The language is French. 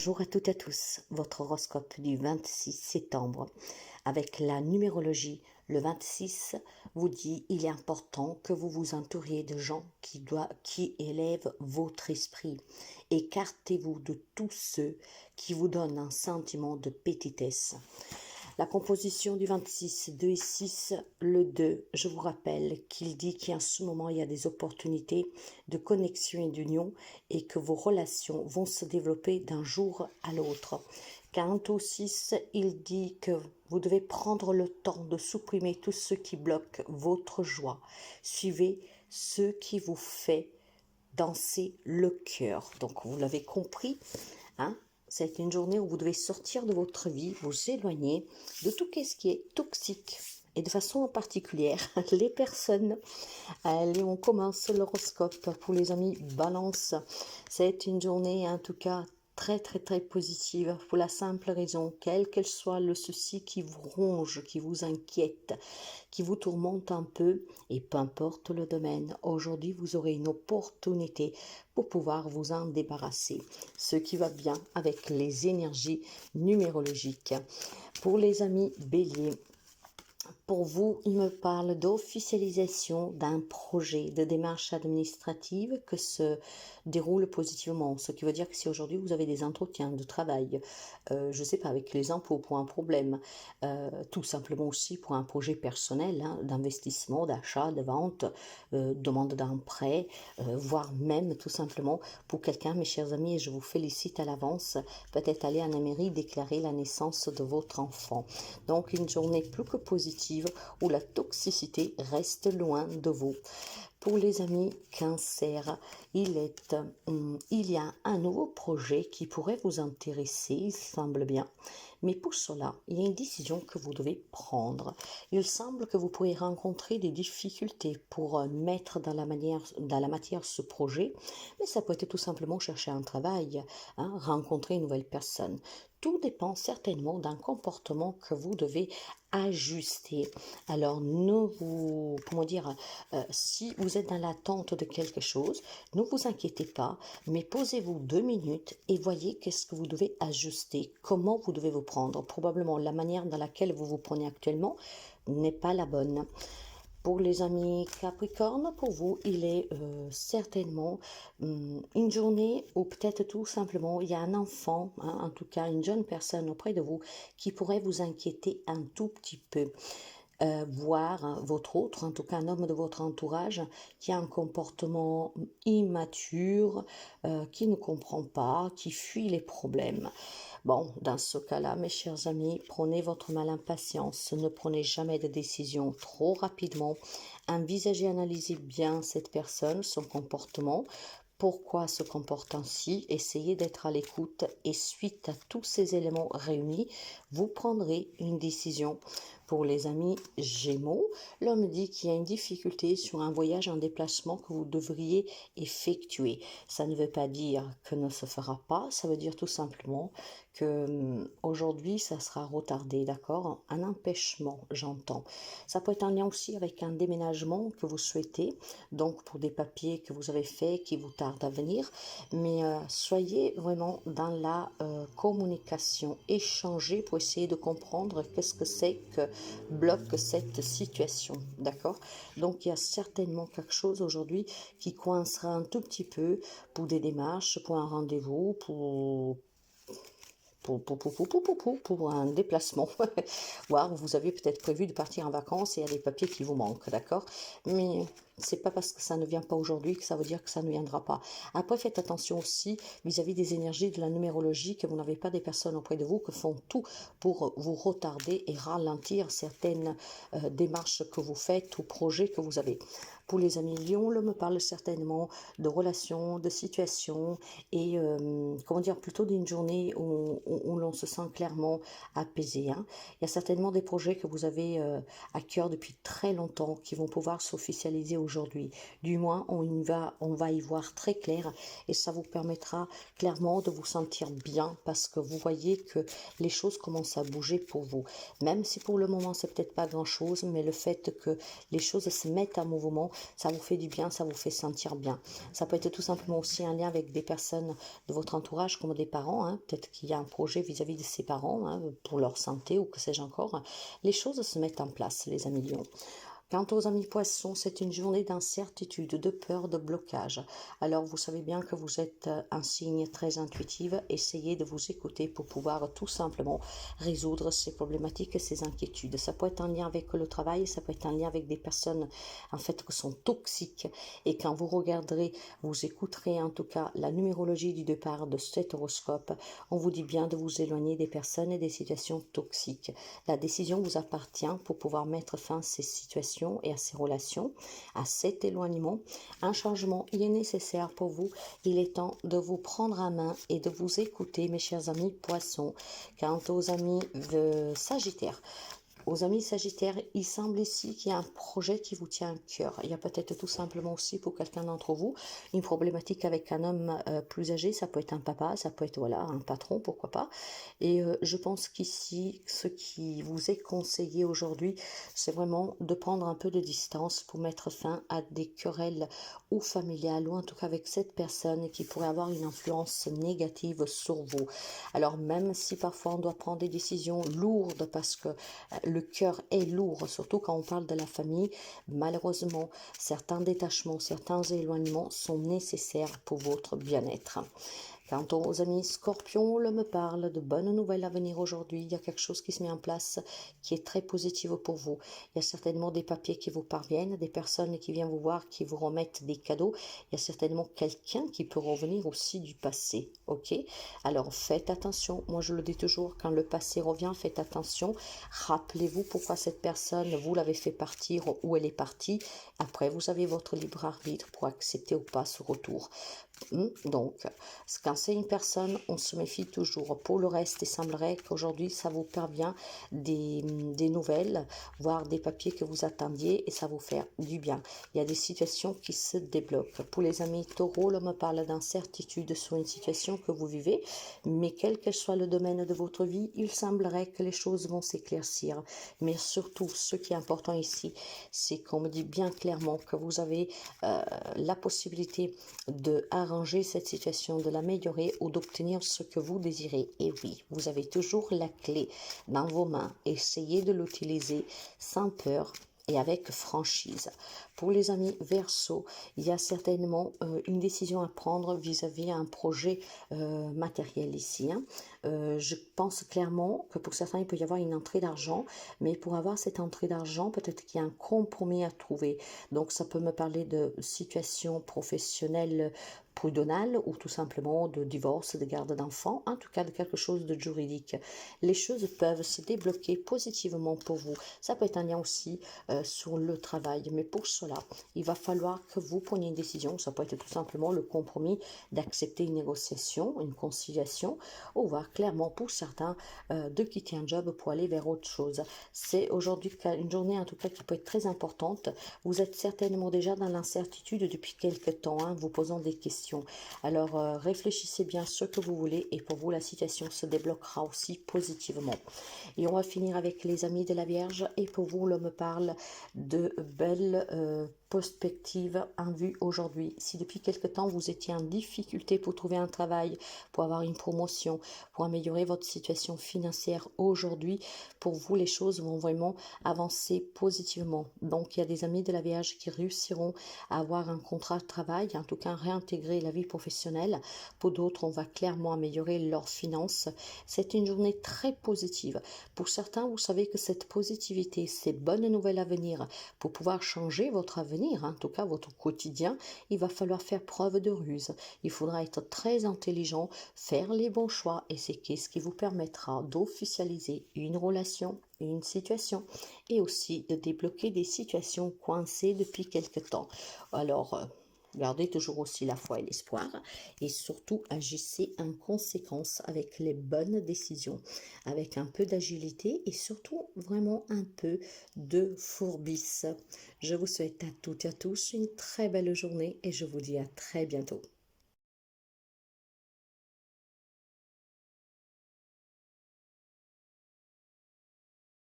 Bonjour à toutes et à tous, votre horoscope du 26 septembre. Avec la numérologie, le 26 vous dit il est important que vous vous entouriez de gens qui élèvent votre esprit. Écartez-vous de tous ceux qui vous donnent un sentiment de petitesse. La composition du 26, 2 et 6, le 2, je vous rappelle qu'il dit qu'en ce moment, il y a des opportunités de connexion et d'union et que vos relations vont se développer d'un jour à l'autre. Quant au 6, il dit que vous devez prendre le temps de supprimer tout ce qui bloque votre joie. Suivez ce qui vous fait danser le cœur. Donc, vous l'avez compris, hein? C'est une journée où vous devez sortir de votre vie, vous éloigner de tout ce qui est toxique. Et de façon particulière, les personnes, allez, on commence l'horoscope pour les amis Balance. C'est une journée en tout cas très positive pour la simple raison, quel qu'elle soit le souci qui vous ronge, qui vous inquiète, qui vous tourmente un peu, et peu importe le domaine, aujourd'hui vous aurez une opportunité pour pouvoir vous en débarrasser, ce qui va bien avec les énergies numérologiques. Pour les amis Bélier, pour vous, il me parle d'officialisation d'un projet, de démarche administrative que se déroule positivement. Ce qui veut dire que si aujourd'hui vous avez des entretiens de travail, je ne sais pas, avec les impôts pour un problème, tout simplement aussi pour un projet personnel, hein, d'investissement, d'achat, de vente, demande d'un prêt, voire même tout simplement pour quelqu'un, mes chers amis, et je vous félicite à l'avance, peut-être aller en Amérique déclarer la naissance de votre enfant. Donc une journée plus que positive où la toxicité reste loin de vous. Pour les amis Cancer, il y a un nouveau projet qui pourrait vous intéresser, il semble bien. Mais pour cela, il y a une décision que vous devez prendre. Il semble que vous pourriez rencontrer des difficultés pour mettre dans la matière ce projet, mais ça peut être tout simplement chercher un travail, hein, rencontrer une nouvelle personne. Tout dépend certainement d'un comportement que vous devez ajuster. Alors, si vous êtes dans l'attente de quelque chose, ne vous inquiétez pas, mais posez-vous 2 minutes et voyez qu'est-ce que vous devez ajuster, comment vous devez vous prendre. Probablement la manière dans laquelle vous vous prenez actuellement n'est pas la bonne. Pour les amis Capricorne, pour vous, il est certainement une journée où peut-être tout simplement il y a un enfant, hein, en tout cas une jeune personne auprès de vous qui pourrait vous inquiéter un tout petit peu. Voir votre autre, en tout cas un homme de votre entourage, qui a un comportement immature, qui ne comprend pas, qui fuit les problèmes. Bon, dans ce cas-là, mes chers amis, prenez votre mal en patience, ne prenez jamais de décision trop rapidement, envisagez, analysez bien cette personne, son comportement, pourquoi se comporte ainsi, essayez d'être à l'écoute et suite à tous ces éléments réunis, vous prendrez une décision. Pour les amis Gémeaux, l'homme dit qu'il y a une difficulté sur un voyage en déplacement que vous devriez effectuer. Ça ne veut pas dire que ne se fera pas, ça veut dire tout simplement que aujourd'hui ça sera retardé, d'accord? Un empêchement, j'entends. Ça peut être un lien aussi avec un déménagement que vous souhaitez, donc pour des papiers que vous avez faits qui vous tardent à venir, mais soyez vraiment dans la communication, échangez pour essayer de comprendre qu'est-ce que c'est que bloque cette situation, d'accord? Donc il y a certainement quelque chose aujourd'hui qui coincera un tout petit peu pour des démarches, pour un rendez-vous, pour un déplacement. Voire vous avez peut-être prévu de partir en vacances et il y a des papiers qui vous manquent, d'accord? Mais c'est pas parce que ça ne vient pas aujourd'hui que ça veut dire que ça ne viendra pas. Après, faites attention aussi vis-à-vis des énergies de la numérologie, que vous n'avez pas des personnes auprès de vous qui font tout pour vous retarder et ralentir certaines démarches que vous faites ou projets que vous avez. Pour les amis Lion, l'homme me parle certainement de relations, de situations et plutôt d'une journée où l'on se sent clairement apaisé, hein. Il y a certainement des projets que vous avez à cœur depuis très longtemps qui vont pouvoir s'officialiser aujourd'hui. Du moins, on va y voir très clair et ça vous permettra clairement de vous sentir bien parce que vous voyez que les choses commencent à bouger pour vous. Même si pour le moment, c'est peut-être pas grand-chose, mais le fait que les choses se mettent en mouvement ça vous fait du bien, ça vous fait sentir bien. Ça peut être tout simplement aussi un lien avec des personnes de votre entourage, comme des parents, hein. Peut-être qu'il y a un projet vis-à-vis de ses parents, hein, pour leur santé ou que sais-je encore. Les choses se mettent en place, les amis Lions. Quant aux amis poissons, c'est une journée d'incertitude, de peur, de blocage. Alors vous savez bien que vous êtes un signe très intuitif. Essayez de vous écouter pour pouvoir tout simplement résoudre ces problématiques et ces inquiétudes. Ça peut être un lien avec le travail, ça peut être un lien avec des personnes en fait qui sont toxiques. Et quand vous regarderez, vous écouterez en tout cas la numérologie du départ de cet horoscope, on vous dit bien de vous éloigner des personnes et des situations toxiques. La décision vous appartient pour pouvoir mettre fin à ces situations et à ces relations, à cet éloignement. Un changement y est nécessaire pour vous. Il est temps de vous prendre à main et de vous écouter, mes chers amis poissons. Quant aux amis Sagittaires, aux amis Sagittaires, il semble ici qu'il y a un projet qui vous tient à cœur. Il y a peut-être tout simplement aussi pour quelqu'un d'entre vous une problématique avec un homme plus âgé. Ça peut être un papa, ça peut être voilà un patron, pourquoi pas. Et je pense qu'ici, ce qui vous est conseillé aujourd'hui, c'est vraiment de prendre un peu de distance pour mettre fin à des querelles ou familiales, ou en tout cas avec cette personne qui pourrait avoir une influence négative sur vous. Alors même si parfois on doit prendre des décisions lourdes parce que le cœur est lourd, surtout quand on parle de la famille, malheureusement, certains détachements, certains éloignements sont nécessaires pour votre bien-être. Quant aux amis Scorpions, le me parle de bonnes nouvelles à venir aujourd'hui. Il y a quelque chose qui se met en place qui est très positif pour vous. Il y a certainement des papiers qui vous parviennent, des personnes qui viennent vous voir, qui vous remettent des cadeaux. Il y a certainement quelqu'un qui peut revenir aussi du passé. Ok? Alors faites attention. Moi je le dis toujours, quand le passé revient, faites attention. Rappelez-vous pourquoi cette personne, vous l'avez fait partir, où elle est partie. Après, vous avez votre libre arbitre pour accepter ou pas ce retour. Donc, quand c'est une personne, on se méfie toujours. Pour le reste, il semblerait qu'aujourd'hui, ça vous parvient des nouvelles, voire des papiers que vous attendiez et ça vous fait du bien. Il y a des situations qui se débloquent. Pour les amis taureaux, l'on me parle d'incertitude sur une situation que vous vivez, mais quel que soit le domaine de votre vie, il semblerait que les choses vont s'éclaircir. Mais surtout, ce qui est important ici, c'est qu'on me dit bien clairement que vous avez la possibilité de arranger cette situation, de l'améliorer ou d'obtenir ce que vous désirez. Et oui, vous avez toujours la clé dans vos mains. Essayez de l'utiliser sans peur et avec franchise. Pour les amis Verseau, il y a certainement une décision à prendre vis-à-vis un projet matériel ici. Je pense clairement que pour certains, il peut y avoir une entrée d'argent, mais pour avoir cette entrée d'argent, peut-être qu'il y a un compromis à trouver. Donc, ça peut me parler de situation professionnelle prud'homale ou tout simplement de divorce, de garde d'enfants, en tout cas de quelque chose de juridique. Les choses peuvent se débloquer positivement pour vous. Ça peut être un lien aussi sur le travail, mais pour cela, il va falloir que vous preniez une décision. Ça peut être tout simplement le compromis d'accepter une négociation, une conciliation, ou voir clairement pour certains de quitter un job pour aller vers autre chose. C'est aujourd'hui une journée en tout cas qui peut être très importante. Vous êtes certainement déjà dans l'incertitude depuis quelque temps, vous posant des questions. Alors réfléchissez bien ce que vous voulez et pour vous la situation se débloquera aussi positivement. Et on va finir avec les amis de la Vierge et pour vous l'homme parle de belles perspectives en vue aujourd'hui. Si depuis quelque temps vous étiez en difficulté pour trouver un travail, pour avoir une promotion, pour améliorer votre situation financière aujourd'hui, pour vous les choses vont vraiment avancer positivement. Donc il y a des amis de la Vierge qui réussiront à avoir un contrat de travail, en tout cas réintégrer la vie professionnelle. Pour d'autres, on va clairement améliorer leurs finances. C'est une journée très positive. Pour certains, vous savez que cette positivité, ces bonnes nouvelles à venir, pour pouvoir changer votre avenir, en tout cas votre quotidien, il va falloir faire preuve de ruse. Il faudra être très intelligent, faire les bons choix et c'est ce qui vous permettra d'officialiser une relation, une situation et aussi de débloquer des situations coincées depuis quelque temps. Alors, gardez toujours aussi la foi et l'espoir et surtout agissez en conséquence avec les bonnes décisions, avec un peu d'agilité et surtout vraiment un peu de fourbisse. Je vous souhaite à toutes et à tous une très belle journée et je vous dis à très bientôt.